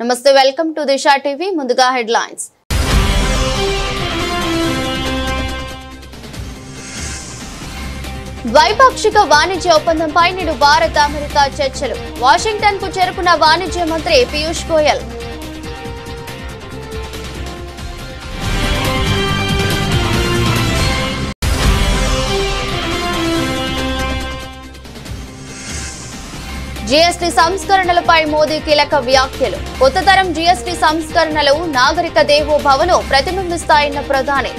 నమస్తే, welcome to Disha TV. ముందుగా headlines. ద్వైపాక్షిక వాణిజ్య ఒప్పందంపై నేడు భారత్ అమెరికా చర్చలు. వాషింగ్టన్ కు చేరుకున్న వాణిజ్య మంత్రి పీయూష్ గోయల్. జీఎస్టీ సంస్కరణలపై మోదీ కీలక వ్యాఖ్యలు. కొత్త తరం జీఎస్టీ సంస్కరణలు నాగరిక దేవోభవను ప్రతిబింబిస్తాయన్న ప్రధాని.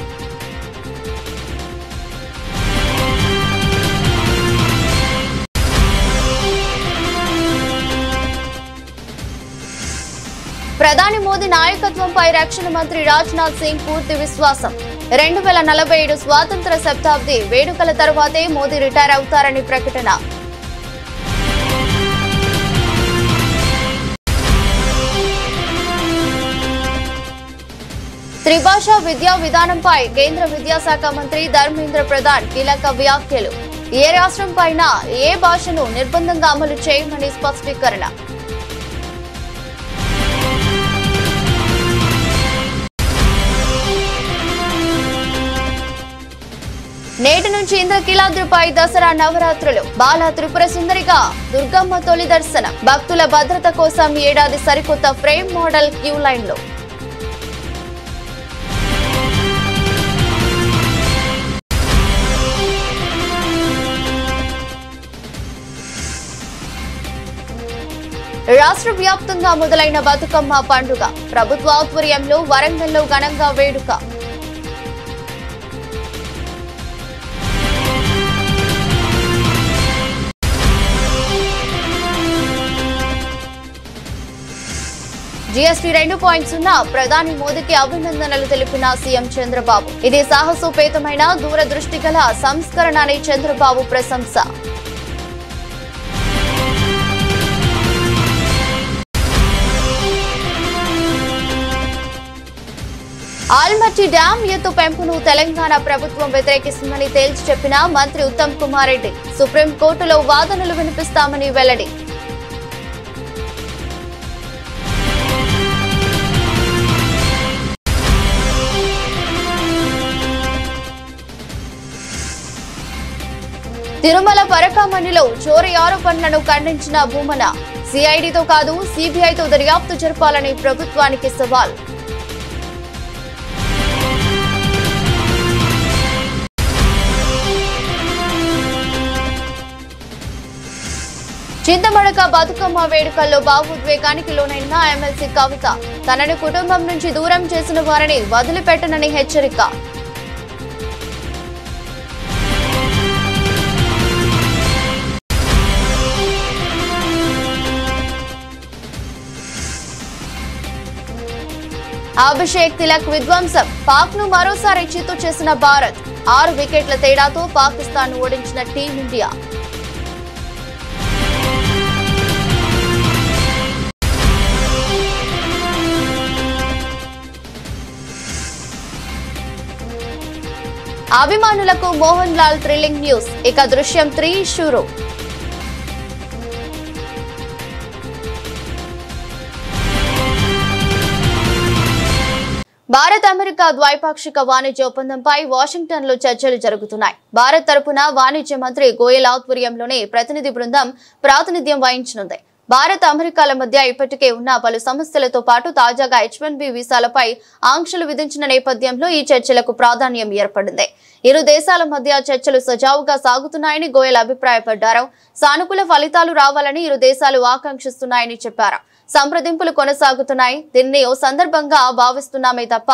ప్రధాని మోదీ నాయకత్వంపై రక్షణ మంత్రి రాజ్నాథ్ సింగ్ పూర్తి విశ్వాసం. 2047 స్వాతంత్ర శతాబ్ది వేడుకల తర్వాతే మోదీ రిటైర్ అవుతారని ప్రకటన. త్రిభాషా విద్యా విధానంపై కేంద్ర విద్యాశాఖ మంత్రి ధర్మేంద్ర ప్రధాన్ కీలక వ్యాఖ్యలు. ఏ రాష్ట్రం పైన ఏ భాషను నిర్బంధంగా అమలు చేయమని స్పష్టీకరణ. నేటి నుంచి ఇంద్రకీలాద్రిపై దసరా నవరాత్రులు. బాల త్రిపుర సుందరిగా దుర్గమ్మ తొలి దర్శనం. భక్తుల భద్రత కోసం ఏడాది సరికొత్త ఫ్రేమ్ మోడల్ క్యూ లైన్ లో. రాష్ట్ర వ్యాప్తంగా మొదలైన బతుకమ్మ పండుగ. ప్రభుత్వ ఆధ్వర్యంలో వరంగల్లో ఘనంగా వేడుక. జీఎస్టీ 2.0 ప్రధాని మోదీకి అభినందనలు తెలిపిన సీఎం చంద్రబాబు. ఇది సాహసోపేతమైన దూరదృష్టి గల సంస్కరణ అని చంద్రబాబు ప్రశంస. ఆల్మట్టి డ్యాం ఎత్తు పెంపును తెలంగాణ ప్రభుత్వం వ్యతిరేకిస్తుందని తేల్చి చెప్పిన మంత్రి ఉత్తమ్ కుమార్ రెడ్డి. సుప్రీంకోర్టులో వాదనలు వినిపిస్తామని వెల్లడి. తిరుమల పరకామణిలో చోరీ ఆరోపణలను ఖండించిన భూమన. సిఐడితో కాదు సిబిఐతో దర్యాప్తు జరపాలని ప్రభుత్వానికి సవాల్. చింతమడక బతుకమ్మ వేడుకల్లో భావోద్వేగానికి లోనైన ఎమ్మెల్సీ కవిత. తనని కుటుంబం నుంచి దూరం చేసిన వారిని వదిలిపెట్టనని హెచ్చరిక. అభిషేక్ తిలక్ విధ్వంసం. పాక్ ను మరోసారి చిత్తు చేసిన భారత్. 6 వికెట్ల తేడాతో పాకిస్తాన్ ఓడించిన టీమిండియా. అభిమానులకు మోహన్ లాల్ థ్రిల్లింగ్ న్యూస్. ఇక దృశ్యం 3 షురూ. భారత్ అమెరికా ద్వైపాక్షిక వాణిజ్య ఒప్పందంపై వాషింగ్టన్ లో చర్చలు జరుగుతున్నాయి. భారత్ తరపున వాణిజ్య మంత్రి గోయల్ ఆధ్వర్యంలోనే ప్రతినిధి బృందం ప్రాతినిధ్యం వహించనుంది. భారత్ అమెరికాల మధ్య ఇప్పటికే ఉన్న పలు సమస్యలతో పాటు తాజాగా H1B వీసాలపై ఆంక్షలు విధించిన నేపథ్యంలో ఈ చర్చలకు ప్రాధాన్యం ఏర్పడింది. ఇరు దేశాల మధ్య చర్చలు సజావుగా సాగుతున్నాయని గోయల్ అభిప్రాయపడ్డారు. సానుకూల ఫలితాలు రావాలని ఇరు దేశాలు ఆకాంక్షిస్తున్నాయని చెప్పారు. సంప్రదింపులు కొనసాగుతున్నాయి. దీన్ని ఓ సందర్భంగా భావిస్తున్నామే తప్ప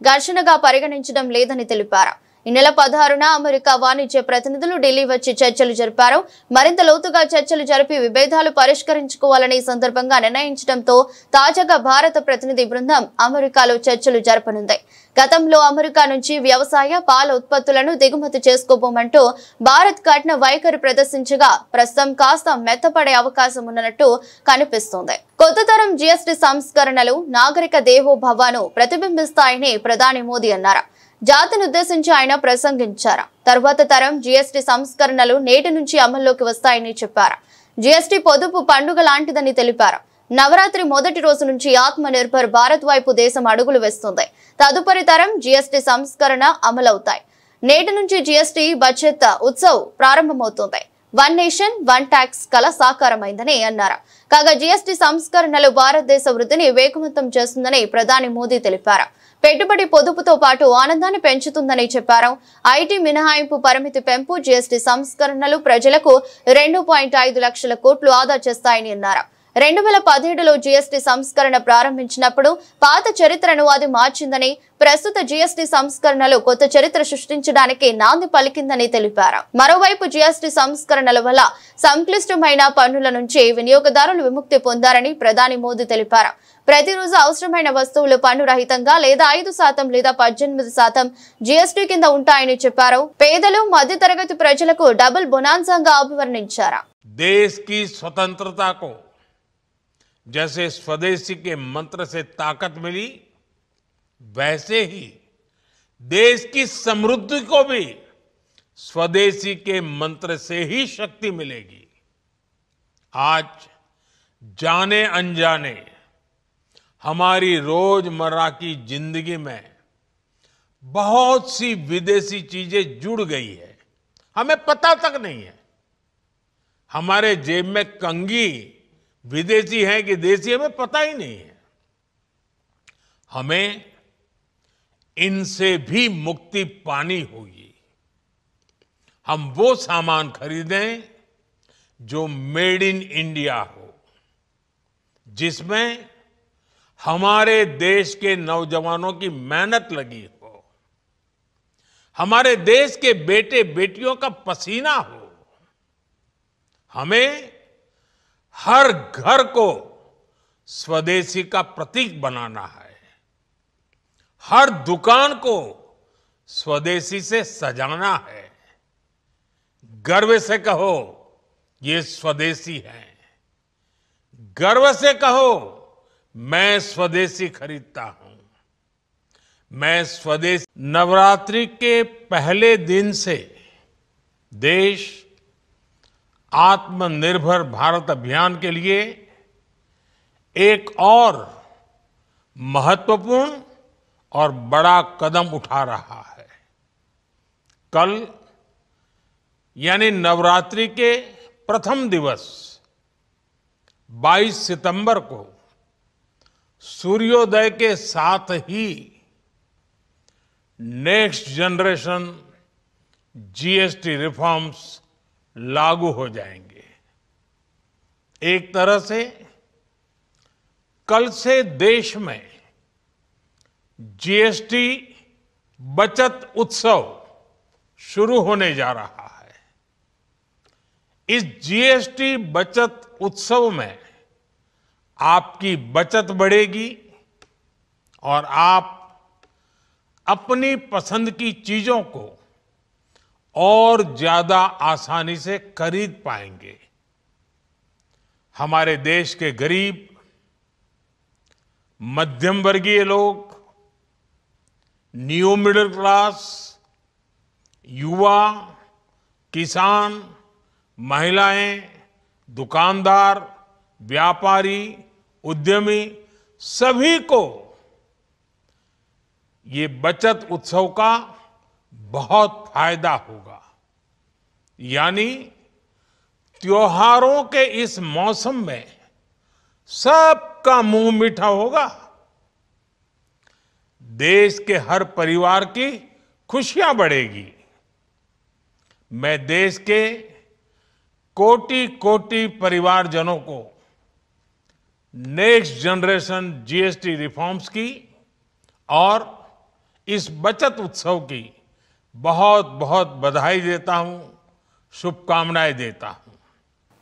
ఘర్షణగా పరిగణించడం లేదని తెలిపారు. ఈ నెల 16న అమెరికా వాణిజ్య ప్రతినిధులు ఢిల్లీ వచ్చి చర్చలు జరిపారు. మరింత లోతుగా చర్చలు జరిపి విభేదాలు పరిష్కరించుకోవాలని ఈ సందర్భంగా నిర్ణయించడంతో తాజాగా భారత ప్రతినిధి బృందం అమెరికాలో చర్చలు జరపనుంది. గతంలో అమెరికా నుంచి వ్యవసాయ పాల ఉత్పత్తులను దిగుమతి చేసుకోబోమంటూ భారత్ కఠిన వైఖరి ప్రదర్శించగా ప్రస్తుతం కాస్త మెత్తపడే అవకాశం ఉన్నట్టు కనిపిస్తోంది. కొత్త తరం జీఎస్టీ సంస్కరణలు నాగరిక దేవోభవను ప్రతిబింబిస్తాయని ప్రధాని మోదీ అన్నారు. జాతిని ఉద్దేశించి ఆయన ప్రసంగించారు. తర్వాత తరం జీఎస్టీ సంస్కరణలు నేటి నుంచి అమల్లోకి వస్తాయని చెప్పారు. జీఎస్టీ పొదుపు పండుగ లాంటిదని తెలిపారు. నవరాత్రి మొదటి రోజు నుంచి ఆత్మ నిర్భర్ భారత్ వైపు దేశం అడుగులు వేస్తుంది. తదుపరి తరం జీఎస్టీ సంస్కరణ అమలవుతాయి. నేటి నుంచి జీఎస్టీ బచత్ ఉత్సవ్ ప్రారంభమవుతుంది. వన్ నేషన్ వన్ ట్యాక్స్ కల సాకారమైందని అన్నారు. కాగా జీఎస్టీ సంస్కరణలు భారతదేశ వృద్ధిని వేగవంతం చేస్తుందని ప్రధాని మోదీ తెలిపారు. పెట్టుబడి పొదుపుతో పాటు ఆనందాన్ని పెంచుతుందని చెప్పారు. ఐటీ మినహాయింపు పరిమితి పెంపు, జీఎస్టీ సంస్కరణలు ప్రజలకు 2.5 లక్షల కోట్లు ఆదా చేస్తాయని అన్నారు. 2017లో జీఎస్టీ సంస్కరణ ప్రారంభించినప్పుడు పాత చరిత్రను అది మార్చిందని, ప్రస్తుత జీఎస్టీ సంస్కరణలు కొత్త చరిత్ర సృష్టించడానికి నాంది పలికిందని తెలిపారు. మరోవైపు జీఎస్టీ సంస్కరణల వల్ల సంక్లిష్టమైన పన్నుల నుంచి వినియోగదారులు విముక్తి పొందారని ప్రధాని మోదీ తెలిపారు. ప్రతిరోజు అవసరమైన వస్తువులు పన్ను రహితంగా లేదా 5% లేదా 18% జీఎస్టీ కింద ఉంటాయని చెప్పారు. పేదలు, మధ్యతరగతి ప్రజలకు డబుల్ బొనాన్సాగా అభివర్ణించారు. देश की स्वतंत्रता को जैसे स्वदेशी के मंत्र से ताकत मिली, वैसे ही देश की समृद्धि को भी स्वदेशी के मंत्र से ही शक्ति मिलेगी। आज जाने अनजाने हमारी रोजमर्रा की जिंदगी में बहुत सी विदेशी चीजें जुड़ गई है, हमें पता तक नहीं है। हमारे जेब में कंघी विदेशी है कि देसी, हमें पता ही नहीं है। हमें इनसे भी मुक्ति पानी होगी। हम वो सामान खरीदें जो मेड इन इंडिया हो, जिसमें हमारे देश के नौजवानों की मेहनत लगी हो, हमारे देश के बेटे बेटियों का पसीना हो। हमें हर घर को स्वदेशी का प्रतीक बनाना है, हर दुकान को स्वदेशी से सजाना है। गर्व से कहो ये स्वदेशी है, गर्व से कहो मैं स्वदेशी खरीदता हूं, मैं स्वदेशी। नवरात्रि के पहले दिन से देश आत्मनिर्भर भारत अभियान के लिए एक और महत्वपूर्ण और बड़ा कदम उठा रहा है। कल यानी नवरात्रि के प्रथम दिवस 22 सितंबर को सूर्योदय के साथ ही नेक्स्ट जनरेशन जीएसटी रिफॉर्म्स लागू हो जाएंगे। एक तरह से कल से देश में जीएसटी बचत उत्सव शुरू होने जा रहा है। इस जीएसटी बचत उत्सव में आपकी बचत बढ़ेगी और आप अपनी पसंद की चीजों को और ज्यादा आसानी से खरीद पाएंगे। हमारे देश के गरीब, मध्यम वर्गीय लोग, न्यू मिडिल क्लास, युवा, किसान, महिलाएं, दुकानदार, व्यापारी, उद्यमी, सभी को ये बचत उत्सव का बहुत फायदा होगा। यानी त्योहारों के इस मौसम में सबका मुंह मीठा होगा। देश के हर परिवार की खुशियां बढ़ेगी। मैं देश के कोटि कोटि परिवारजनों को नेक्स्ट जनरेशन जीएसटी रिफॉर्म्स की और इस बचत उत्सव की बहुत बहुत बधाई देता हूं, शुभकामनाएं देता हूं।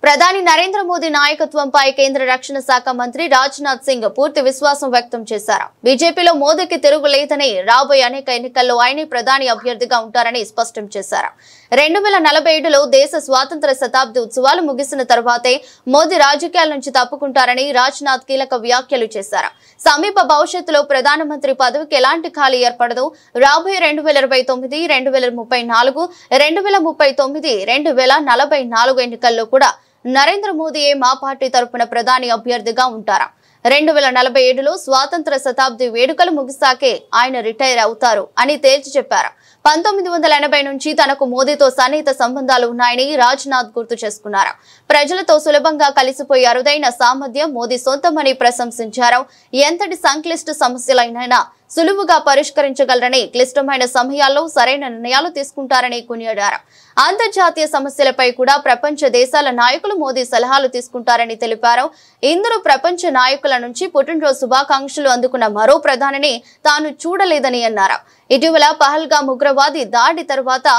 ప్రధాని నరేంద్ర మోదీ నాయకత్వంపై కేంద్ర రక్షణ శాఖ మంత్రి రాజ్నాథ్ సింగ్ పూర్తి విశ్వాసం వ్యక్తం చేశారు. బీజేపీలో మోదీకి తిరుగులేదని, రాబోయే అనేక ఎన్నికల్లో ఆయనే ప్రధాని అభ్యర్థిగా ఉంటారని స్పష్టం చేశారు. 2047లో దేశ స్వాతంత్ర శతాబ్ది ఉత్సవాలు ముగిసిన తర్వాతే మోదీ రాజకీయాల నుంచి తప్పుకుంటారని రాజ్నాథ్ కీలక వ్యాఖ్యలు చేశారు. సమీప భవిష్యత్తులో ప్రధానమంత్రి పదవికి ఎలాంటి ఖాళీ ఏర్పడదు. రాబోయే 2029, 2034, 2039, 2044 ఎన్నికల్లో కూడా నరేంద్ర మోదీయే మా పార్టీ తరపున ప్రధాని అభ్యర్థిగా ఉంటారా? 2047లో స్వాతంత్ర శతాబ్ది వేడుకలు ముగిసాకే ఆయన రిటైర్ అవుతారు అని తేల్చి చెప్పారు. 1980 నుంచి తనకు మోదీతో సన్నిహిత సంబంధాలు ఉన్నాయని రాజ్నాథ్ గుర్తు చేసుకున్నారు. ప్రజలతో సులభంగా కలిసిపోయే అరుదైన సామర్థ్యం మోదీ సొంతమని ప్రశంసించారు. ఎంతటి సంక్లిష్ట సమస్యలైనా సులువుగా పరిష్కరించగలరని, క్లిష్టమైన సమయాల్లో సరైన నిర్ణయాలు తీసుకుంటారని కొనియాడారు. అంతర్జాతీయ సమస్యలపై కూడా ప్రపంచ దేశాల నాయకులు మోదీ సలహాలు తీసుకుంటారని తెలిపారు. ఇందరూ ప్రపంచ నాయకుల నుంచి పుట్టినరోజు శుభాకాంక్షలు అందుకున్న మరో ప్రధానిని తాను చూడలేదని అన్నారు. ఇటీవల పహల్గామ్ ఉగ్రవాది దాడి తర్వాత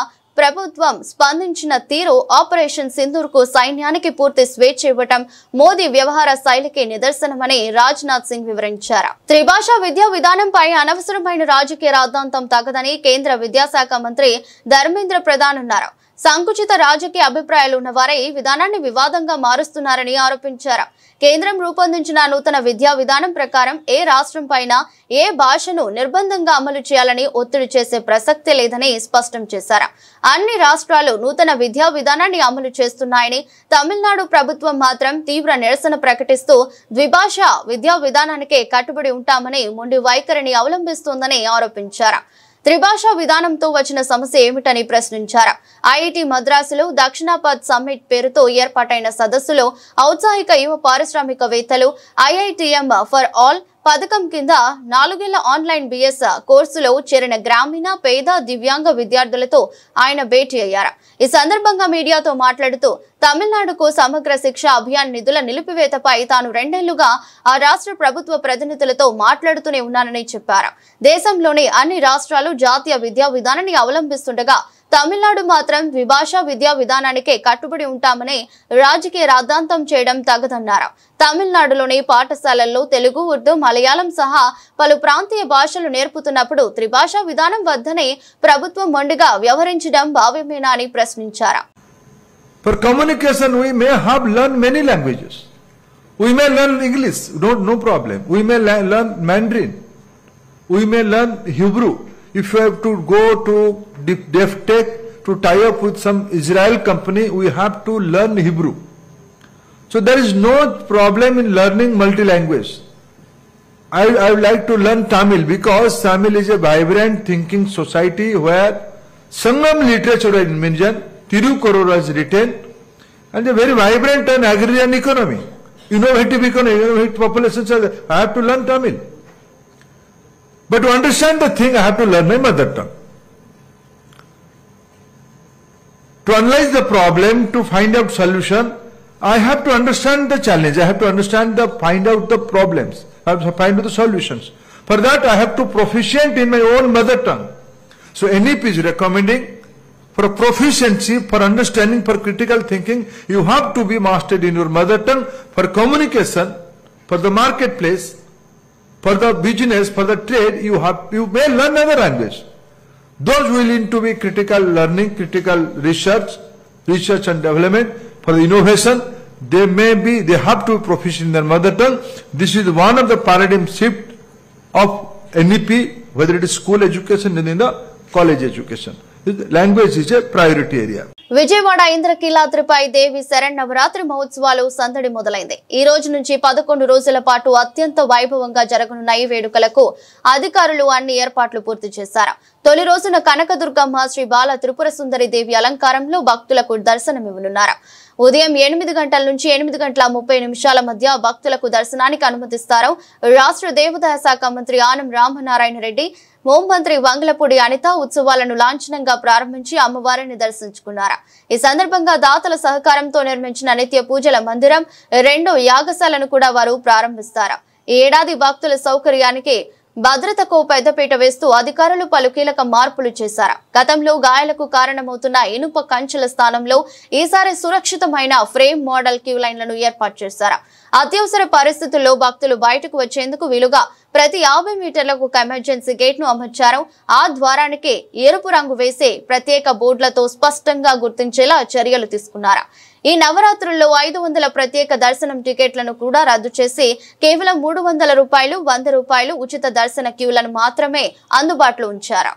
ప్రభుత్వం స్పందించిన తీరు, ఆపరేషన్ సింధూర్ కు సైన్యానికి పూర్తి స్వేచ్ఛ ఇవ్వటం మోదీ వ్యవహార శైలికి నిదర్శనమని రాజ్నాథ్ సింగ్ వివరించారు. త్రిభాషా విద్యా విధానంపై అనవసరమైన రాజకీయ రాద్ధాంతం తగదని కేంద్ర విద్యాశాఖ మంత్రి ధర్మేంద్ర ప్రధాన్ అన్నారు. సంకుచిత రాజకీయ అభిప్రాయాలు ఉన్నవారే ఈ విధానాన్ని వివాదంగా మారుస్తున్నారని ఆరోపించారు. కేంద్రం రూపొందించిన నూతన విద్యా విధానం ప్రకారం ఏ రాష్ట్రం పైన ఏ భాషను నిర్బంధంగా అమలు చేయాలని ఒత్తిడి చేసే ప్రసక్తే లేదని స్పష్టం చేశారు. అన్ని రాష్ట్రాలు నూతన విద్యా విధానాన్ని అమలు చేస్తున్నాయని, తమిళనాడు ప్రభుత్వం మాత్రం తీవ్ర నిరసన ప్రకటిస్తూ ద్విభాషా విద్యా విధానానికే కట్టుబడి ఉంటామని మొండి వైఖరిని అవలంబిస్తోందని ఆరోపించారు. త్రిభాషా విధానంతో వచ్చిన సమస్య ఏమిటని ప్రశ్నించారు. ఐఐటి మద్రాసులో దక్షిణాపథ్ సమ్మిట్ పేరుతో ఏర్పాటైన సదస్సులో ఔత్సాహిక యువ పారిశ్రామికవేత్తలు ఐఐటిఎం ఫర్ ఆల్ పథకం కింద 4 ఏళ్ల ఆన్లైన్ బిఎస్ కోర్సులో చేరిన గ్రామీణ, పేద, దివ్యాంగ విద్యార్థులతో ఆయన భేటీ అయ్యారు. ఈ సందర్భంగా మీడియాతో మాట్లాడుతూ తమిళనాడుకు సమగ్ర శిక్ష అభియాన్ నిధుల నిలిపివేతపై తాను 2 ఏళ్లుగా ఆ రాష్ట్ర ప్రభుత్వ ప్రతినిధులతో మాట్లాడుతూనే ఉన్నానని చెప్పారు. దేశంలోని అన్ని రాష్ట్రాలు జాతీయ విద్యా విధానాన్ని అవలంబిస్తుండగా తమిళనాడు మాత్రం ద్విభాషా విద్యా విధానానికే కట్టుబడి ఉంటామని రాజకీయ రాద్ధాంతం చేయడం తగదన్నారు. తమిళనాడులోని పాఠశాలల్లో తెలుగు, ఉర్దూ, మలయాళం సహా పలు ప్రాంతీయ భాషలు నేర్పుతున్నప్పుడు త్రిభాషా విధానం వద్దనే ప్రభుత్వం మొండిగా వ్యవహరించడం భావ్యమేనా అని ప్రశ్నించారు. For communication we may have learned many languages. We may learn English, no problem. We may learn Mandarin. We may learn Hebrew. If you have to go to DefTech to tie up with some Israel company, we have to learn Hebrew. So there is no problem in learning multi-language. I would like to learn Tamil because Tamil is a vibrant thinking society where Sangam literature is mentioned, Tirukkural is written, and a very vibrant and agrarian economy. Innovative economy, innovative populations. I have to learn Tamil. But to understand the thing, I have to learn my mother tongue. To analyze the problem, to find out solution, I have to understand the challenge. I have to find out the problems. I have to find out the solutions. For that, I have to proficient in my own mother tongue. So NEP is recommending for proficiency, for understanding, for critical thinking, you have to be mastered in your mother tongue. For communication, for the marketplace, for the business, for the trade, you may learn another language. Those willing to be critical learning, critical research and development, for the innovation, they have to be proficient in their mother tongue. This is one of the paradigm shift of NEP, whether it is school education and in the college education. Language is a priority area. Vijayawada ఇంద్రకీలాద్రిపై దేవి శరన్నవరాత్రి మహోత్సవాలు సందడి మొదలైంది. ఈ రోజు నుంచి 11 రోజుల పాటు అత్యంత వైభవంగా జరగనున్న ఈ వేడుకలకు అధికారులు అన్ని ఏర్పాట్లు పూర్తి చేశారు. తొలి రోజున కనకదుర్గమ్మ, శ్రీ బాల త్రిపుర సుందరి దేవి అలంకారంలో భక్తులకు దర్శనమివ్వనున్నారు. ఉదయం 8 గంటల నుంచి 8:30 మధ్య భక్తులకు దర్శనానికి అనుమతిస్తారు. రాష్ట్ర దేవాదాయ శాఖ మంత్రి ఆనం రామనారాయణ రెడ్డి, హోంమంత్రి వంగలపూడి అనిత ఉత్సవాలను లాంఛనంగా ప్రారంభించి అమ్మవారిని దర్శించుకున్నారు. ఈ సందర్భంగా దాతల సహకారంతో నిర్మించిన నిత్య పూజల మందిరం, 2 యాగశాలను కూడా వారు ప్రారంభిస్తారు. ఈ ఏడాది భక్తుల సౌకర్యానికి భద్రతకు పెద్దపీట వేస్తూ అధికారులు పలు కీలక మార్పులు చేశారు. గతంలో గాయాలకు కారణమవుతున్న ఇనుప కంచెల స్థానంలో ఈసారి సురక్షితమైన ఫ్రేమ్ మోడల్ క్యూ లైన్లను ఏర్పాటు చేశారు. అత్యవసర పరిస్థితుల్లో భక్తులు బయటకు వచ్చేందుకు వీలుగా ప్రతి 50 మీటర్లకు ఒక ఎమర్జెన్సీ గేట్ ను అమర్చారు. ఆ ద్వారానికి ఎరుపు రంగు వేసి ప్రత్యేక బోర్డులతో స్పష్టంగా గుర్తించేలా చర్యలు తీసుకున్నారు. ఈ నవరాత్రుల్లో 500 ప్రత్యేక దర్శనం టికెట్లను కూడా రద్దు చేసి కేవలం 300 రూపాయలు, 100 రూపాయలు ఉచిత దర్శన క్యూలను మాత్రమే అందుబాటులో ఉంచారు.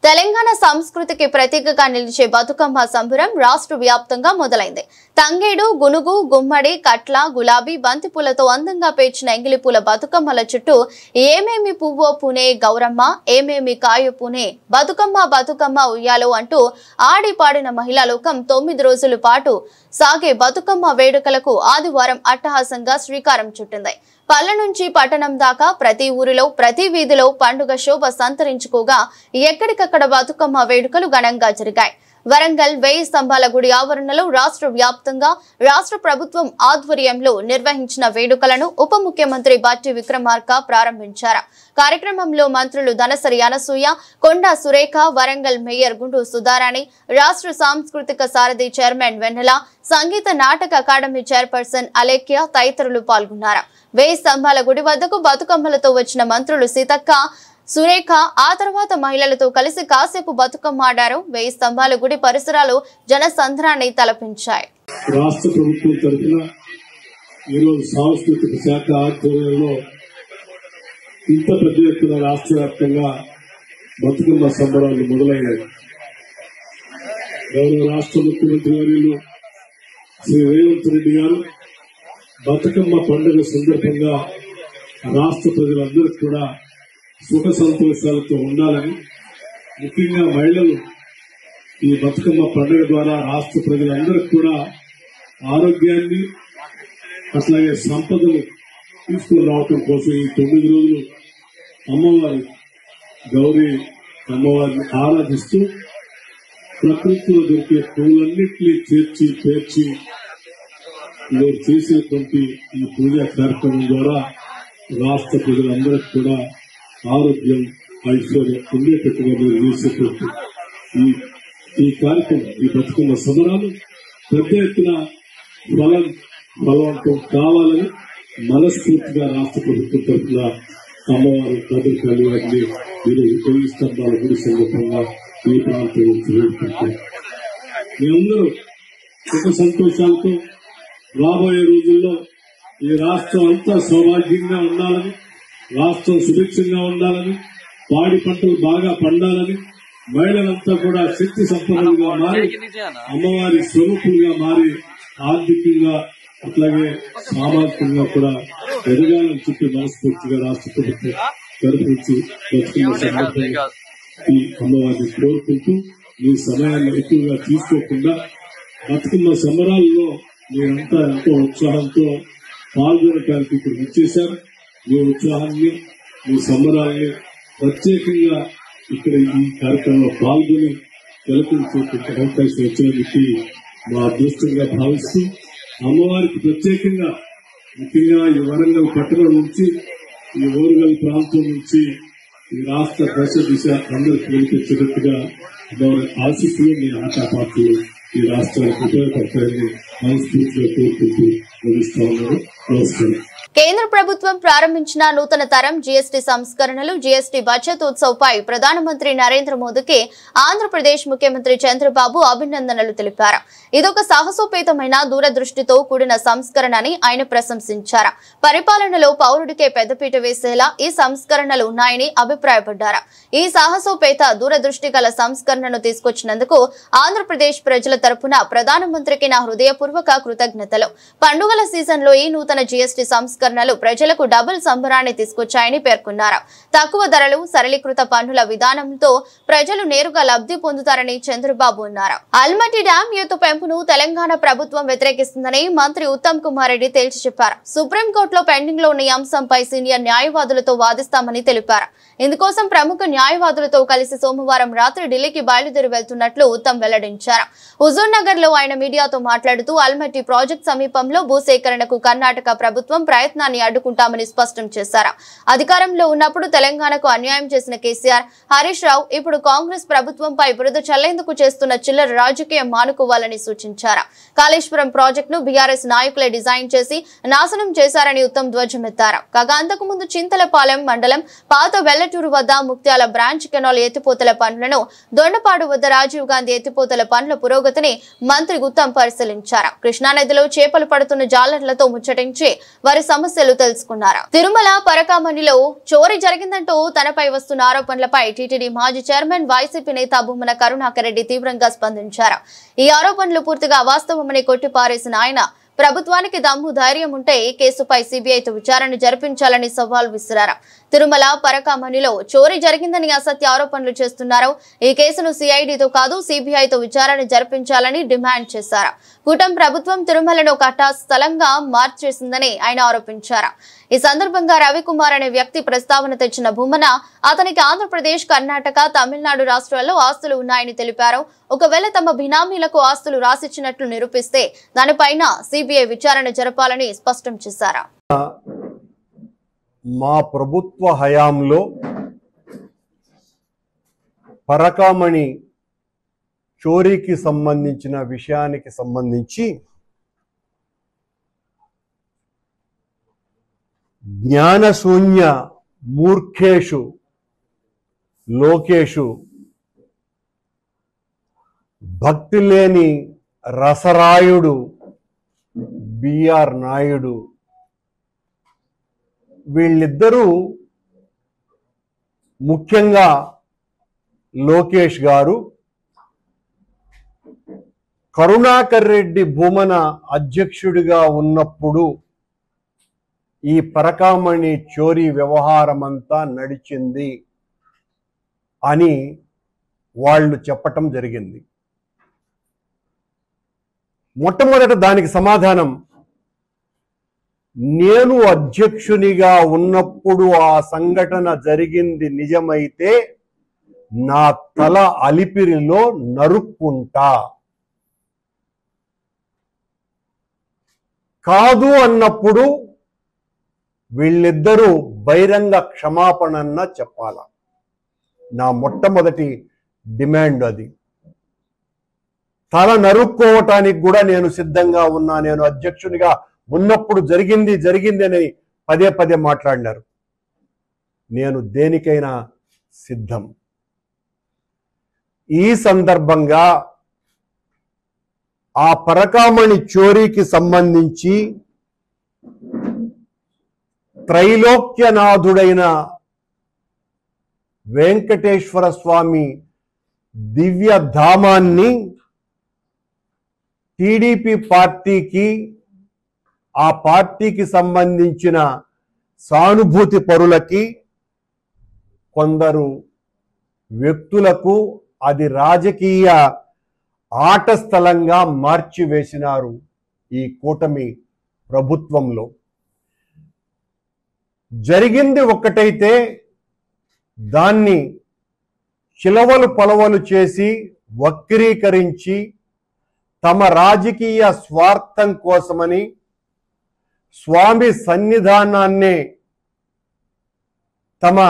తెలంగాణ సంస్కృతికి ప్రతీకగా నిలిచే బతుకమ్మ సంబరం రాష్ట్ర వ్యాప్తంగా మొదలైంది. తంగేడు, గునుగు, గుమ్మడి, కట్ల, గులాబీ, బంతిపూలతో అందంగా పేర్చిన ఎంగిలిపూల బతుకమ్మల చుట్టూ ఏమేమి పువ్వో పూనే గౌరమ్మ, ఏమేమి కాయో పూనే బతుకమ్మ బతుకమ్మ ఉయ్యాలో అంటూ ఆడి పాడిన మహిళా లోకం 9 రోజుల పాటు సాగే బతుకమ్మ వేడుకలకు ఆదివారం అట్టహాసంగా శ్రీకారం చుట్టింది. పల్లె నుంచి పట్టణం దాకా ప్రతి ఊరిలో ప్రతి వీధిలో పండుగ శోభ సంతరించుకోగా ఎక్కడికక్కడ బతుకమ్మ వేడుకలు ఘనంగా జరిగాయి. వరంగల్ 1000 స్తంభాల గుడి ఆవరణలో రాష్ట్ర వ్యాప్తంగా రాష్ట్ర ప్రభుత్వం ఆధ్వర్యంలో నిర్వహించిన వేడుకలను ఉప ముఖ్యమంత్రి బట్టి విక్రమార్క ప్రారంభించారు. కార్యక్రమంలో మంత్రులు ధనసరి అనసూయ, కొండా సురేఖ, వరంగల్ మేయర్ గుండు సుధారాణి, రాష్ట్ర సాంస్కృతిక సారథి చైర్మన్ వెన్నెల, సంగీత నాటక అకాడమీ చైర్పర్సన్ అలేఖ్య తదితరులు పాల్గొన్నారు. 1000 స్తంభాల గుడి వద్దకు బతుకమ్మలతో వచ్చిన మంత్రులు సీతక్క, సురేఖ ఆ తర్వాత మహిళలతో కలిసి కాసేపు బతుకమ్మ ఆడారు. 1000 స్తంభాల గుడి పరిసరాలు జనసంద్రాన్ని తలపించాయి. రాష్ట్ర ప్రభుత్వం తరఫున ఈరోజు సాంస్కృతిక శాఖ ఆధ్వర్యంలో ఇంత పెద్ద ఎత్తున రాష్ట్ర వ్యాప్తంగా బతుకమ్మ సంబరాలు మొదలయ్యాయి. గౌరవ రాష్ట్ర ముఖ్యమంత్రి వర్యులు శ్రీ రేవంత్ రెడ్డి గారు బతుకమ్మ పండుగ సందర్భంగా రాష్ట్ర ప్రజలందరికీ కూడా సుఖ సంతోషాలతో ఉండాలని, ముఖ్యంగా మహిళలు ఈ బతుకమ్మ పండుగ ద్వారా రాష్ట్ర ప్రజలందరికీ కూడా ఆరోగ్యాన్ని అట్లాగే సంపదను తీసుకుని రావటం కోసం ఈ 9 రోజులు అమ్మవారి గౌరీ అమ్మవారిని ఆరాధిస్తూ ప్రకృతిలో దొరికే పూలన్నింటినీ చేర్చి పేర్చి మీరు చేసేటువంటి ఈ పూజా కార్యక్రమం ద్వారా రాష్ట్ర ప్రజలందరికీ కూడా ఆరోగ్యం, ఐశ్వర్యం ఉండేటట్టుగా మీరు చేసేటువంటి ఈ కార్యక్రమం, ఈ బతుకమ్మ సంబరాలు పెద్ద ఎత్తున ఫలవంతం కావాలని మనస్ఫూర్తిగా రాష్ట్ర ప్రభుత్వం తరఫున అమ్మవారు భద్రకాళి వారిని మీరు 9 స్తంభాల గుడి సందర్భంగా ఈ ప్రాంతం నుంచి వేడుకుంటారు. మీరందరూ సుఖ సంతోషాలతో రాబోయే రోజుల్లో ఈ రాష్ట్రం అంతా సౌభాగ్యంగా ఉండాలని, రాష్ట్రం సుభిక్షంగా ఉండాలని, పాడి పంటలు బాగా పండాలని, మహిళలంతా కూడా శక్తి సంపన్నులుగా మారి అమ్మవారి స్వరూపులుగా మారి ఆర్థికంగా అట్లాగే సామాజికంగా కూడా ఎదగాలని చెప్పి మనస్ఫూర్తిగా రాష్ట్ర ప్రభుత్వం తరఫు నుంచి బతుకమ్మ సందర్భంగా ఈ అమ్మవారిని కోరుకుంటూ మీ సమయాన్ని ఎక్కువగా తీసుకోకుండా బతుకమ్మ సంబరాల్లో మీరంతా ఎంతో ఉత్సాహంతో పాల్గొనడానికి ఇప్పుడు వచ్చేశారు. మీ ఉత్సాహాన్ని, మీ సంబరాన్ని ప్రత్యేకంగా ఇక్కడ ఈ కార్యక్రమంలో పాల్గొని తిలకించేటువంటి అవకాశం వచ్చినందుకు మా అదృష్టంగా భావిస్తూ అమ్మవారికి ప్రత్యేకంగా ముఖ్యంగా ఈ వరంగల్ పట్టణం నుంచి, ఈ ఓరుగల్ ప్రాంతం నుంచి ఈ రాష్ట్ర దశ దిశ అందరికీ వినిపించేటట్టుగా అమ్మవారి ఆశీస్సులు, మీ ఆశాపాత్రలు ఈ రాష్ట్రానికి ఉపయోగపడతాయని మనస్ఫూర్తిగా కోరుకుంటూ ముగిస్తా ఉన్నారు. నమస్కారం. కేంద్ర ప్రభుత్వం ప్రారంభించిన నూతన తరం జీఎస్టీ సంస్కరణలు, జీఎస్టీ బచత్ ఉత్సవ్ పై ప్రధానమంత్రి నరేంద్ర మోదీకి ఆంధ్రప్రదేశ్ ముఖ్యమంత్రి చంద్రబాబు అభినందనలు తెలిపారు. ఇదొక సాహసోపేతమైన దూరదృష్టితో కూడిన సంస్కరణ అని ఆయన ప్రశంసించారు. పరిపాలనలో పౌరుడికే పెద్దపీట వేసేలా ఈ సంస్కరణలు ఉన్నాయని అభిప్రాయపడ్డారు. ఈ సాహసోపేత దూరదృష్టి గల సంస్కరణను తీసుకొచ్చినందుకు ఆంధ్రప్రదేశ్ ప్రజల తరపున ప్రధానమంత్రికి నా హృదయపూర్వక కృతజ్ఞతలు. పండుగల సీజన్లో ఈ నూతన జీఎస్టీ సంస్కరణలు ప్రజలకు డబుల్ సంబరాన్ని తీసుకొచ్చాయని పేర్కొన్నారు. తక్కువ ధరలు, సరళీకృత పన్నుల విధానంతో ప్రజలు నేరుగా లబ్ధి పొందుతారని చంద్రబాబు అన్నారు. అల్మట్టి డ్యాం ఎత్తు పెంపును తెలంగాణ ప్రభుత్వం వ్యతిరేకిస్తుందని మంత్రి ఉత్తమ్ కుమార్ రెడ్డి తేల్చి చెప్పారు. సుప్రీంకోర్టులో పెండింగ్ లో ఉన్న ఈ అంశంపై సీనియర్ న్యాయవాదులతో వాదిస్తామని తెలిపారు. ఇందుకోసం ప్రముఖ న్యాయవాదులతో కలిసి సోమవారం రాత్రి ఢిల్లీకి బయలుదేరి వెళ్తున్నట్లు ఉత్తమ్ వెల్లడించారు. హుజూర్ నగర్ లో ఆయన మీడియాతో మాట్లాడుతూ అల్మట్టి ప్రాజెక్టు సమీపంలో భూసేకరణకు కర్ణాటక ప్రభుత్వం ప్రయత్నాన్ని అడ్డుకుంటామని స్పష్టం చేశారు. అధికారంలో ఉన్నప్పుడు తెలంగాణకు అన్యాయం చేసిన కేసీఆర్, హరీష్ రావు ఇప్పుడు కాంగ్రెస్ ప్రభుత్వంపై బురద చల్లేందుకు చేస్తున్న చిల్లర రాజకీయం మానుకోవాలని సూచించారు. కాళేశ్వరం ప్రాజెక్టును బీఆర్ఎస్ నాయకులే డిజైన్ చేసి నాశనం చేశారని ఉత్తమ్ ధ్వజమెత్తారు. కాగా అంతకుముందు చింతలపాలెం మండలం పాత వెల్లటూరు వద్ద ముక్త్యాల బ్రాంచ్ కెనాల్ ఎత్తిపోతల పనులను, దొండపాడు వద్ద రాజీవ్ గాంధీ ఎత్తిపోతల పనుల పురోగతిని మంత్రి ఉత్తమ్ పరిశీలించారు. కృష్ణానదిలో చేపలు పడుతున్న జాలర్లతో ముచ్చటించి వారి సమస్య సమస్యలు తెలుసుకున్నారు. తిరుమల పరకామణిలో చోరీ జరిగిందంటూ తనపై వస్తున్న ఆరోపణలపై టీటీడీ మాజీ చైర్మన్ వైసీపీ నేత భూమన కరుణాకర్ రెడ్డి తీవ్రంగా స్పందించారు. ఈ ఆరోపణలు పూర్తిగా వాస్తవమని కొట్టిపారేసిన ఆయన ప్రభుత్వానికి దమ్ము ధైర్యం ఉంటే ఈ కేసుపై సిబిఐతో విచారణ జరిపించాలని సవాల్ విసిరారు. తిరుమల పరకామణిలో చోరీ జరిగిందని అసత్య ఆరోపణలు చేస్తున్నారు. ఈ కేసును సిఐడితో కాదు సిబిఐతో విచారణ జరిపించాలని డిమాండ్ చేశారు. కూటమి ప్రభుత్వం తిరుమలను కట్టా స్థలంగా మార్చేసిందని ఆయన ఆరోపించారు. ఈ సందర్భంగా రవికుమార్ అనే వ్యక్తి ప్రస్తావన తెచ్చిన భూమన అతనికి ఆంధ్రప్రదేశ్, కర్ణాటక, తమిళనాడు రాష్ట్రాల్లో ఆస్తులు ఉన్నాయని తెలిపారు. ఒకవేళ తమ బినామీలకు ఆస్తులు రాసిచ్చినట్లు నిరూపిస్తే దానిపైన సిబిఐ విచారణ జరపాలని స్పష్టం చేశారు. మా ప్రభుత్వ హయాంలో పరకామణి చోరీకి సంబంధించిన విషయానికి సంబంధించి జ్ఞానశూన్య మూర్ఖేషు లోకేషు భక్తి లేని రసరాయుడు బిఆర్ నాయుడు వీళ్ళిద్దరూ ముఖ్యంగా లోకేష్ గారు కరుణాకర్ రెడ్డి భూమన అధ్యక్షుడిగా ఉన్నప్పుడు ఈ పరకామణి చోరీ వ్యవహారమంతా నడిచింది అని వాళ్ళు చెప్పటం జరిగింది. మొట్టమొదట దానికి సమాధానం, నేను అధ్యక్షునిగా ఉన్నప్పుడు ఆ సంఘటన జరిగింది నిజమైతే నా తల అలిపిరిలో నరుక్కుంటా, కాదు అన్నప్పుడు వీళ్ళిద్దరూ బహిరంగ క్షమాపణన్న చెప్పాల. నా మొట్టమొదటి డిమాండ్ అది. తల నరుక్కోవటానికి కూడా నేను సిద్ధంగా ఉన్నా. నేను అధ్యక్షునిగా ఉన్నప్పుడు జరిగింది అని పదే పదే మాట్లాడినారు. నేను దేనికైనా సిద్ధం. ఈ సందర్భంగా ఆ పరకామణి చోరీకి సంబంధించి త్రైలోక్యనాథుడైన వెంకటేశ్వర స్వామి దివ్య ధామాన్ని టీడీపీ పార్టీకి, ఆ పార్టీకి సంబంధించిన సానుభూతి పరులకి, కొందరు వ్యక్తులకు అది రాజకీయ ఆట స్థలంగా మార్చివేసినారు ఈ కూటమి ప్రభుత్వంలో. జరిగింది ఒక్కటైతే దాన్ని చిలవలు పలవలు చేసి వక్రీకరించి తమ రాజకీయ స్వార్థం కోసమని స్వామి సన్నిధానాన్నే తమ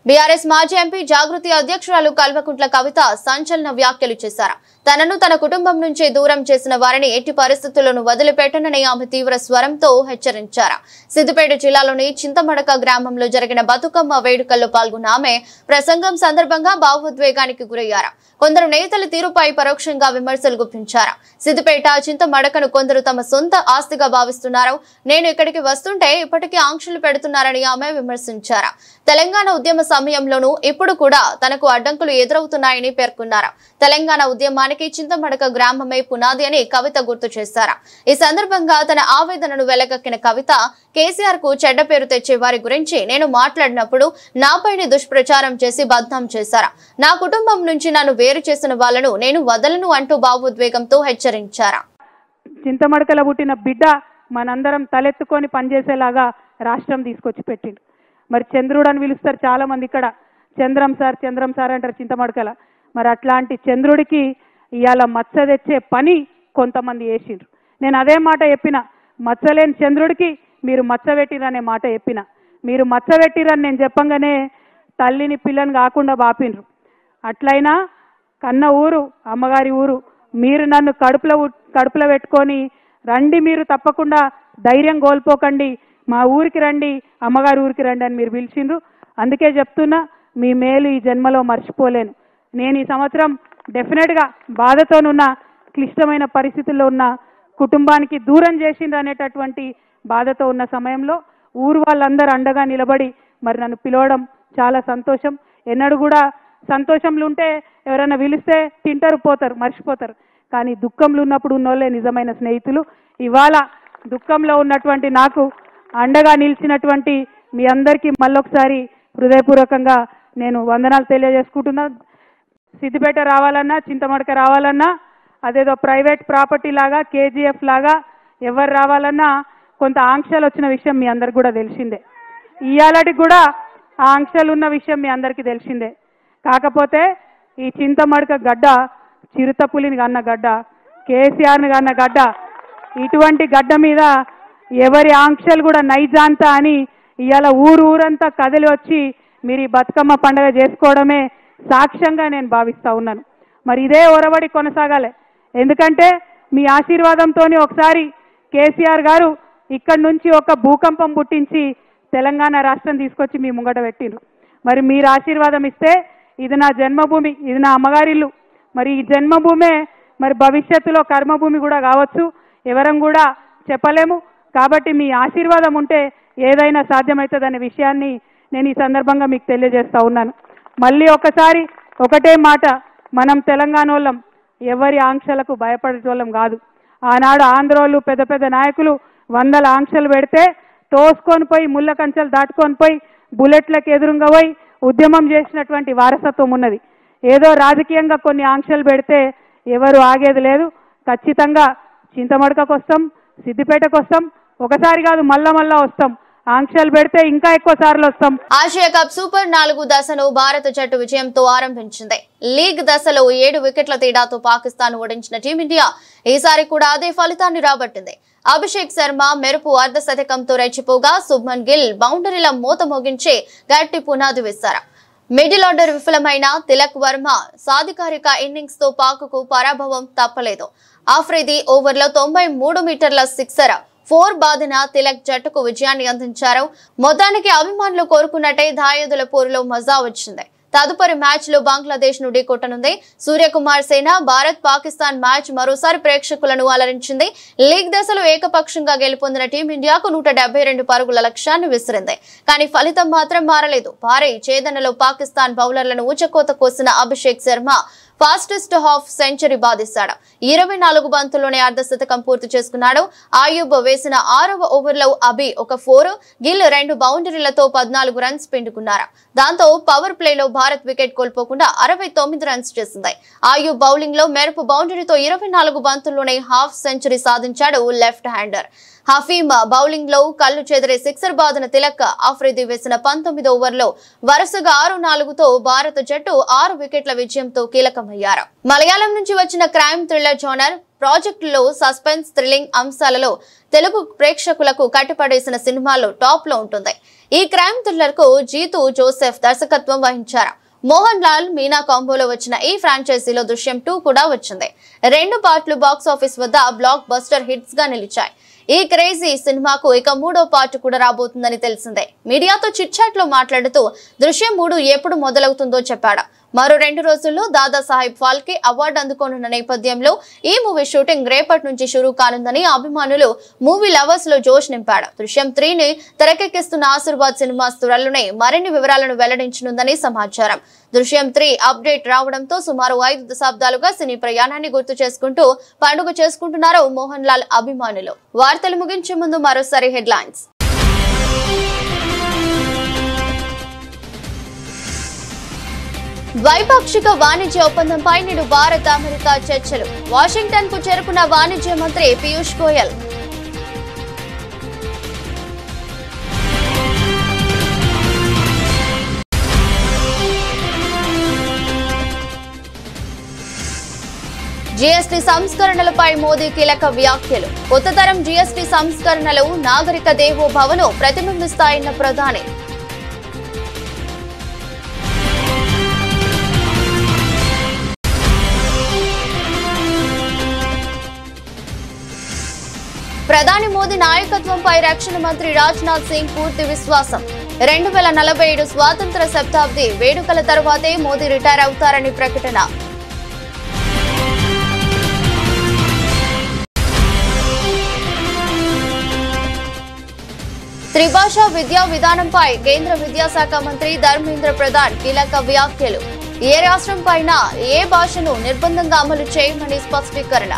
బీఆర్ఎస్ మాజీ ఎంపీ జాగృతి అధ్యక్షురాలు కల్వకుంట్ల కవిత సంచలన వ్యాఖ్యలు చేశారు. తనను తన కుటుంబం నుంచి దూరం చేసిన వారిని ఎట్టి పరిస్థితుల్లోనూ వదిలిపెట్టనని ఆమె తీవ్ర స్వరంతో హెచ్చరించారు. సిద్దిపేట జిల్లాలోని చింతమడక గ్రామంలో జరిగిన బతుకమ్మ వేడుకల్లో పాల్గొన్న ఆమె ప్రసంగం సందర్భంగా భావోద్వేగానికి గురయ్యారు. కొందరు నేతల తీరుపై పరోక్షంగా విమర్శలు గుప్పించారు. సిద్దిపేట చింతమడకను కొందరు తమ సొంత ఆస్తిగా భావిస్తున్నారు. నేను ఇక్కడికి వస్తుంటే ఇప్పటికీ ఆంక్షలు పెడుతున్నారని ఆమె విమర్శించారు. తెలంగాణ ఉద్యమ సమయంలోనూ ఇప్పుడు కూడా తనకు అడ్డంకులు ఎదురవుతున్నాయని పేర్కొన్నారు. తెలంగాణ ఉద్యమానికి చింతమడక గ్రామమే పునాది అని కవిత గుర్తు చేశారు. ఈ సందర్భంగా తన ఆవేదనను వెలగక్కిన కవిత, కేసీఆర్ కు చెడ్డ పేరు తెచ్చే వారి గురించి నేను మాట్లాడినప్పుడు నాపైనే దుష్ప్రచారం చేసి బద్నాం చేశారు. నా కుటుంబం నుంచి నన్ను వేరు చేసిన వాళ్లను నేను వదలను అంటూ భావోద్వేగంతో హెచ్చరించారు. చింతమడకల పుట్టిన బిడ్డ మనందరం తలెత్తుకొని పనిచేసేలాగా రాష్ట్రం తీసుకొచ్చి పెట్టిండు. మరి చంద్రుడు అని పిలుస్తారు చాలా మంది ఇక్కడ. చంద్రం సార్ అంటారు చింతమడకల. మరి అట్లాంటి చంద్రుడికి ఇవాళ మచ్చ తెచ్చే పని కొంతమంది చేసిండ్రు. నేను అదే మాట చెప్పిన, మచ్చలేని చంద్రుడికి మీరు మచ్చ పెట్టిరనే మాట చెప్పిన. మీరు మచ్చ పెట్టిరని నేను చెప్పంగానే తల్లిని పిల్లని కాకుండా బాపిండ్రు. అట్లయినా కన్న ఊరు అమ్మగారి ఊరు. మీరు నన్ను కడుపులో పెట్టుకొని రండి, మీరు తప్పకుండా ధైర్యం కోల్పోకండి, మా ఊరికి రండి, అమ్మగారి ఊరికి రండి అని మీరు పిలిచిండ్రు. అందుకే చెప్తున్నా, మీ మేలు ఈ జన్మలో మర్చిపోలేను. నేను ఈ సంవత్సరం డెఫినెట్గా బాధతోనున్న, క్లిష్టమైన పరిస్థితుల్లో ఉన్న కుటుంబానికి దూరం చేసిండ్రు అనేటటువంటి బాధతో ఉన్న సమయంలో ఊరు వాళ్ళందరూ అండగా నిలబడి మరి నన్ను పిలవడం చాలా సంతోషం. ఎన్నడూ కూడా సంతోషంలో ఉంటే ఎవరైనా పిలిస్తే తింటారు, పోతారు, మర్చిపోతారు. కానీ దుఃఖంలో ఉన్నప్పుడు ఉన్నోళ్ళే నిజమైన స్నేహితులు. ఇవాళ దుఃఖంలో ఉన్నటువంటి నాకు అండగా నిలిచినటువంటి మీ అందరికీ మళ్ళొకసారి హృదయపూర్వకంగా నేను వందనాలు తెలియజేసుకుంటున్నా. సిద్దిపేట రావాలన్నా, చింతమడక రావాలన్నా, అదేదో ప్రైవేట్ ప్రాపర్టీ లాగా, కేజీఎఫ్ లాగా ఎవరు రావాలన్నా కొంత ఆంక్షలు వచ్చిన విషయం మీ అందరికి కూడా తెలిసిందే. ఇవాళకి కూడా ఆ ఆంక్షలు ఉన్న విషయం మీ అందరికీ తెలిసిందే. కాకపోతే ఈ చింతమడక గడ్డ చిరుతపులిని కన్న గడ్డ, కేసీఆర్ని కన్న గడ్డ, ఇటువంటి గడ్డ మీద ఎవరి ఆంక్షలు కూడా నైజాంతా అని ఇవాళ ఊరంతా కదిలి వచ్చి మీరు ఈ బతుకమ్మ పండుగ చేసుకోవడమే సాక్ష్యంగా నేను భావిస్తా ఉన్నాను. మరి ఇదే ఒరవడి కొనసాగాలి. ఎందుకంటే మీ ఆశీర్వాదంతో ఒకసారి కేసీఆర్ గారు ఇక్కడి నుంచి ఒక భూకంపం పుట్టించి తెలంగాణ రాష్ట్రం తీసుకొచ్చి మీ ముంగట పెట్టిండ్రు. మరి మీరు ఆశీర్వాదం ఇస్తే ఇది నా జన్మభూమి, ఇది నా అమ్మగారిల్లు. మరి ఈ జన్మభూమే మరి భవిష్యత్తులో కర్మభూమి కూడా కావచ్చు, ఎవరం కూడా చెప్పలేము. కాబట్టి మీ ఆశీర్వాదం ఉంటే ఏదైనా సాధ్యమవుతుందనే విషయాన్ని నేను ఈ సందర్భంగా మీకు తెలియజేస్తా ఉన్నాను. మళ్ళీ ఒకసారి ఒకటే మాట, మనం తెలంగాణ వాళ్ళం ఎవరి ఆంక్షలకు భయపడేటోళ్ళం కాదు. ఆనాడు ఆంధ్రోళ్ళు పెద్ద పెద్ద నాయకులు 100 ఆంక్షలు పెడితే తోసుకొని పోయి ముళ్ళ కంచెలు దాటుకొని పోయి బుల్లెట్లకు ఎదురుగా పోయి ఉద్యమం చేసినటువంటి వారసత్వం ఉన్నది. ఏదో రాజకీయంగా కొన్ని ఆంక్షలు పెడితే ఎవరు ఆగేది లేదు. ఖచ్చితంగా చింతమడకకు వస్తాం, సిద్దిపేటకు వస్తాం, ఒకసారి కాదు మళ్ళా వస్తాం. ఆంక్షలు పెడితే ఇంకా ఎక్కువ సార్లు వస్తాం. ఆసియా కప్ సూపర్ 4 దశను భారత జట్టు విజయంతో ఆరంభించింది. లీగ్ దశలో 7 వికెట్ల తేడాతో పాకిస్తాన్ ఓడించిన టీమిండియా ఈసారి కూడా అదే ఫలితాన్ని రాబట్టింది. అభిషేక్ శర్మ మెరుపు అర్ధ శతకంతో రెచ్చిపోగా శుభ్మన్ గిల్ బౌండరీల మూత మోగించి గట్టి పునాది వేశారు. మిడిల్ ఆర్డర్ విఫలమైన తిలక్ వర్మ సాధికారిక ఇన్నింగ్స్ తో పాక్కు పరాభవం తప్పలేదు. ఆఫ్రిది ఓవర్లో 93 మీటర్ల సిక్సర్ 4 బాదిన తిలక్ జట్టుకు విజయాన్ని అందించారు. మొత్తానికి అభిమానులు కోరుకున్నట్టే దాయాదుల పోరులో మజా వచ్చింది. తదుపరి మ్యాచ్ లో బంగ్లాదేశ్ ను ఢీకొట్టనుంది. సూర్యకుమార్ సేన భారత్ పాకిస్తాన్ మ్యాచ్ మరోసారి ప్రేక్షకులను అలరించింది. లీగ్ దశలో ఏకపక్షంగా గెలుపొందిన టీమిండియాకు 172 పరుగుల లక్ష్యాన్ని విసిరింది. కానీ ఫలితం మాత్రం మారలేదు. భారీ ఛేదనలో పాకిస్తాన్ బౌలర్లను ఊచకోత కోసిన Abhishek Sharma fastest half century బాధిస్తాడు. 24 బంతుల్లోనే అర్ధ శతకం పూర్తి చేసుకున్నాడు. ఆయూబ్ వేసిన 6వ ఓవర్లో అభి ఒక 4, గిల్ 2 బౌండరీలతో 14 రన్స్ పిండుకున్నారు. దాంతో పవర్ ప్లేలో భారత్ వికెట్ కోల్పోకుండా 69 రన్స్ చేసింది. ఆయూబ్ బౌలింగ్ లో మెరుపు బౌండరీతో 24 బంతుల్లోనే హాఫ్ సెంచరీ సాధించాడు లెఫ్ట్ హ్యాండర్. హఫీమ్ బౌలింగ్ లో కళ్ళు చెదిరే సిక్సర్ బాదిన తిలక్ ఆఫ్రిది వేసిన 19వ ఓవర్లో వరుసగా 6-4తో భారత జట్టు 6 వికెట్ల విజయంతో కీలకమయ్యారు. మలయాళం నుంచి వచ్చిన క్రైమ్ థ్రిల్లర్ జోనర్ ప్రాజెక్టులో సస్పెన్స్ థ్రిల్లింగ్ అంశాలలో తెలుగు ప్రేక్షకులకు కట్టిపడేసిన సినిమాలో టాప్ లో ఉంటుంది. ఈ క్రైమ్ థ్రిల్లర్ కు జీతు జోసెఫ్ దర్శకత్వం వహించారు. మోహన్ లాల్ మీనా కాంబోలో వచ్చిన ఈ ఫ్రాంచైజీలో దృశ్యం 2 కూడా వచ్చింది. 2 పార్ట్లు బాక్స్ ఆఫీస్ వద్ద బ్లాక్ బస్టర్ హిట్స్ గా నిలిచాయి. ఈ క్రేజీ సినిమాకు ఇక 3వ పార్ట్ కూడా రాబోతుందని తెలిసిందే. మీడియాతో చిట్ చాట్ లో మాట్లాడుతూ దృశ్యం 3 ఎప్పుడు మొదలవుతుందో చెప్పాడు. మరో 2 రోజుల్లో దాదా సాహెబ్ ఫాల్కే అవార్డు అందుకోనున్న నేపథ్యంలో ఈ మూవీ షూటింగ్ రేపటి నుంచి షురూ కానుందని అభిమానులు, మూవీ లవర్స్ లో జోష్ నింపాడు. దృశ్యం 3ని తెరకెక్కిస్తున్న ఆశీర్వాద్ సినిమాస్ త్వరలోనే మరిన్ని వివరాలను వెల్లడించనుందని సమాచారం. దృశ్యం 3 అప్డేట్ రావడంతో సుమారు 5 దశాబ్దాలుగా సినీ ప్రయాణాన్ని గుర్తు చేసుకుంటూ పండుగ చేసుకుంటున్నారు మోహన్ లాల్ అభిమానులు. వార్తలు ముగించే ముందు మరోసారి హెడ్లైన్స్. ద్వైపాక్షిక వాణిజ్య ఒప్పందంపై నేడు భారత్ అమెరికా చర్చలు. వాషింగ్టన్ కు చేరుకున్న వాణిజ్య మంత్రి పీయూష్ గోయల్. జీఎస్టీ సంస్కరణలపై మోదీ కీలక వ్యాఖ్యలు. కొత్త తరం జీఎస్టీ సంస్కరణలు నాగరిక దేవోభవను ప్రతిబింబిస్తాయన్న ప్రధాని. ప్రధాని మోదీ నాయకత్వంపై రక్షణ మంత్రి రాజ్నాథ్ సింగ్ పూర్తి విశ్వాసం. 2047 స్వాతంత్ర శతాబ్ది వేడుకల తర్వాతే మోదీ రిటైర్ అవుతారని ప్రకటన. త్రిభాషా విద్యా విధానంపై కేంద్ర విద్యాశాఖ మంత్రి ధర్మేంద్ర ప్రధాన్ కీలక వ్యాఖ్యలు. ఏ రాష్ట్రం పైన ఏ భాషను నిర్బంధంగా అమలు చేయమని స్పష్టీకరణ.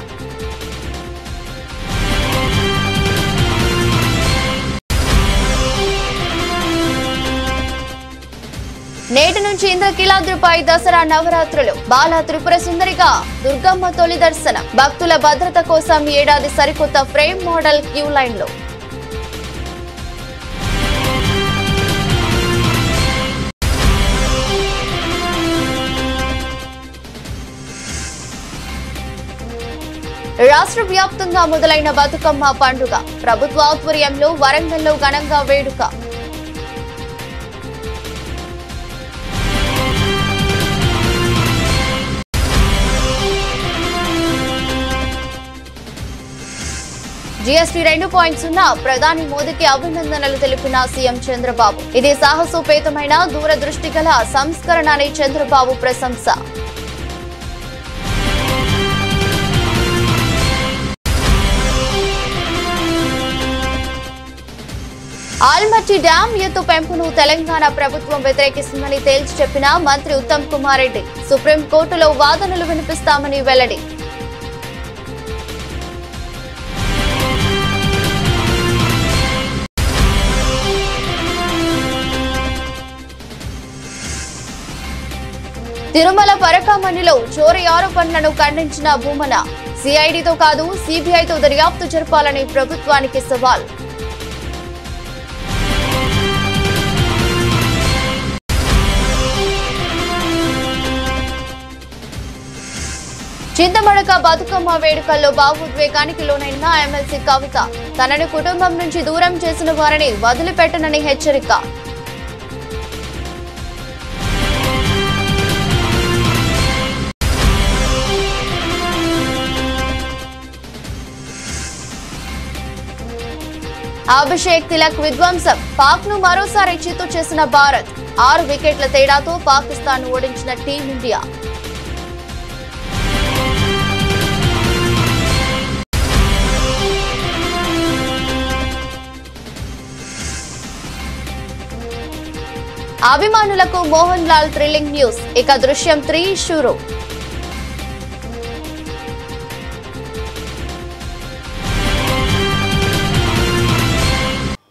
నేటి నుంచి ఇంద్రకీలాద్రిపై దసరా నవరాత్రులు. బాల త్రిపుర సుందరిగా దుర్గమ్మ తొలి దర్శనం. భక్తుల భద్రత కోసం ఏడాది సరికొత్త ఫ్రేమ్ మోడల్ క్యూ లైన్లో. రాష్ట్ర వ్యాప్తంగా మొదలైన బతుకమ్మ పండుగ. ప్రభుత్వ ఆధ్వర్యంలో వరంగల్లో ఘనంగా వేడుక. జీఎస్టీ 2.0 ప్రధాని మోదీకి అభినందనలు తెలిపిన సీఎం చంద్రబాబు. ఇది సాహసోపేతమైన దూరదృష్టి గల సంస్కరణ అని చంద్రబాబు ప్రశంస. ఆల్మట్టి డ్యాం ఎత్తు పెంపును తెలంగాణ ప్రభుత్వం వ్యతిరేకిస్తుందని తేల్చి చెప్పిన మంత్రి ఉత్తమ్ కుమార్ రెడ్డి. సుప్రీంకోర్టులో వాదనలు వినిపిస్తామని వెల్లడి. తిరుమల పరకామణిలో చోరీ ఆరోపణలను ఖండించిన భూమన. సిఐడితో కాదు సిబిఐతో దర్యాప్తు జరపాలని ప్రభుత్వానికి సవాల్. చింతమడక బతుకమ్మ వేడుకల్లో భావోద్వేగానికి లోనైన ఎమ్మెల్సీ కవిత. తనను కుటుంబం నుంచి దూరం చేసిన వారిని వదిలిపెట్టనని హెచ్చరిక. అభిషేక్ తిలక్ విధ్వంసం. పాక్ ను మరోసారి చిత్తు చేసిన భారత్. 6 వికెట్ల తేడాతో పాకిస్తాన్ ఓడించిన టీమిండియా. అభిమానులకు మోహన్ లాల్ థ్రిల్లింగ్ న్యూస్. ఇక దృశ్యం 3 షురూ.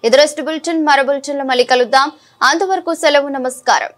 ఇది బులెటిన్. మరో బులెటిన్లో మళ్ళీ కలుద్దాం. అంతవరకు సెలవు. నమస్కారం.